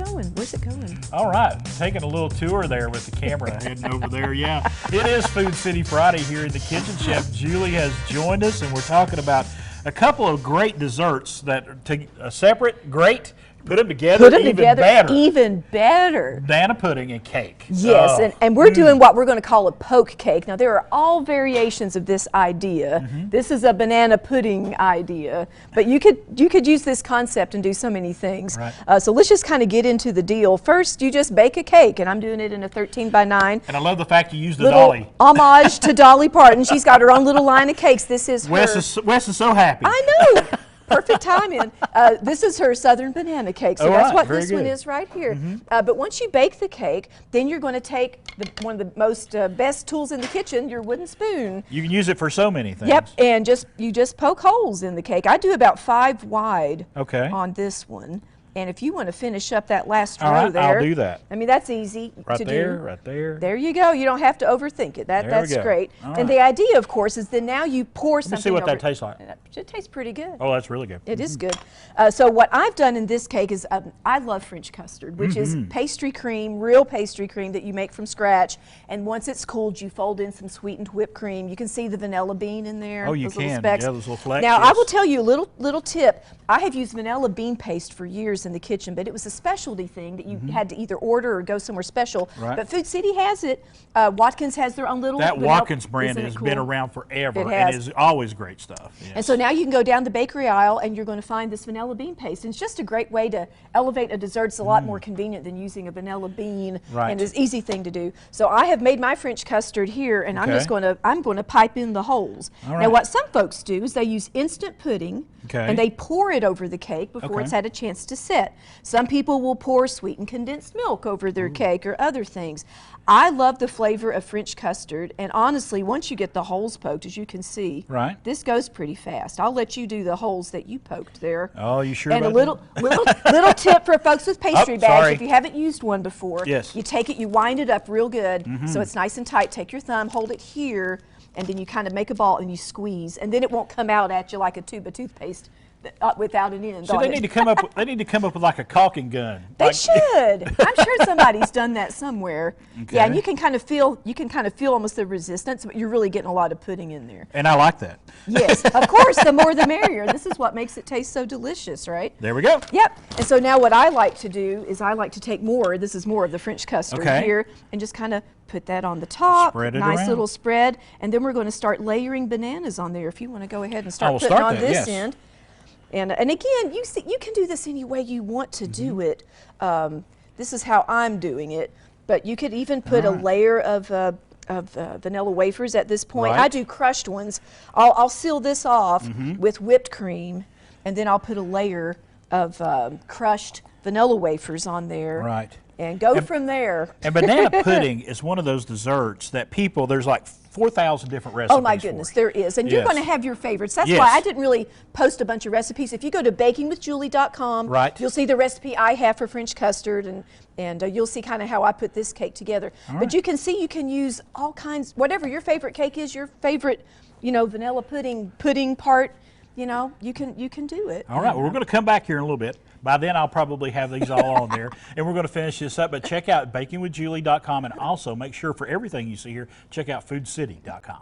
going? Where's it going? All right, taking a little tour there with the camera heading over there. Yeah, it is Food City Friday here in the kitchen. Chef Julie has joined us, and we're talking about a couple of great desserts that are separate, great. Put them together, even better. Banana pudding and cake. Yes, oh. and we're doing what we're going to call a poke cake. Now, there are all variations of this idea. This is a banana pudding idea, but you could use this concept and do so many things. Right. So let's just kind of get into the deal. First, you just bake a cake, and I'm doing it in a 13 by 9. And I love the fact you use the Dolly. Homage to Dolly Parton. She's got her own little line of cakes. This is Wes is so happy. I know. Perfect timing. This is her Southern banana cake, so that's what this one is right here. But once you bake the cake, then you're going to take one of the most best tools in the kitchen, your wooden spoon. You can use it for so many things. Yep, and you just poke holes in the cake. I do about 5 wide on this one. And if you want to finish up that last row right, there, I'll do that. I mean, that's easy to do. Right there. There you go. You don't have to overthink it. That's great. And the idea, of course, is that now you pour something. Let me see what that tastes like. It tastes pretty good. Oh, that's really good. It is good. So what I've done in this cake is I love French custard, which is pastry cream, real pastry cream that you make from scratch. And once it's cooled, you fold in some sweetened whipped cream. You can see the vanilla bean in there. Oh, you those little can. specks. Yeah, those little flecks. Now, I will tell you a little tip. I have used vanilla bean paste for years in the kitchen, but it was a specialty thing that you had to either order or go somewhere special. Right. But Food City has it. Watkins has their own little. That Watkins brand has been around forever and is always great stuff. Yes. And so now you can go down the bakery aisle and you're going to find this vanilla bean paste. And it's just a great way to elevate a dessert. It's a lot more convenient than using a vanilla bean, and it's an easy thing to do. So I have made my French custard here, and I'm going to pipe in the holes. Now what some folks do is they use instant pudding. And they pour it over the cake before it's had a chance to set. Some people will pour sweetened condensed milk over their cake or other things. I love the flavor of French custard, and honestly, once you get the holes poked, as you can see, this goes pretty fast. I'll let you do the holes that you poked there. Oh, you sure? And a little tip for folks with pastry bags, if you haven't used one before, you take it, you wind it up real good so it's nice and tight. Take your thumb, hold it here, and then you kind of make a ball and you squeeze, and then it won't come out at you like a tube of toothpaste without an end. So they need to come up. They need to come up with like a caulking gun. They should. I'm sure somebody's done that somewhere. Yeah, and you can kind of feel almost the resistance, but you're really getting a lot of pudding in there. And I like that. Yes, of course. The more the merrier. This is what makes it taste so delicious, right? There we go. Yep. And so now what I like to do is I like to take more. This is more of the French custard here, and just kind of put that on the top. Spread it nice around. Little spread, and then we're going to start layering bananas on there. If you want to go ahead and start putting on this end. And again, you can do this any way you want to do it. This is how I'm doing it. But you could even put a layer of vanilla wafers at this point. I do crushed ones. I'll seal this off with whipped cream, and then I'll put a layer of crushed vanilla wafers on there. And go from there. And banana pudding is one of those desserts that there's like 4,000 different recipes. Oh my goodness, there is. And you're going to have your favorites. That's why I didn't really post a bunch of recipes. If you go to bakingwithjulie.com, you'll see the recipe I have for French custard, and you'll see kind of how I put this cake together. But you can see you can use all kinds, whatever your favorite cake is, your favorite, vanilla pudding part, you can do it. All right, well, we're going to come back here in a little bit. By then, I'll probably have these all on there, and we're going to finish this up. But check out bakingwithjulie.com, and also make sure for everything you see here, check out foodcity.com.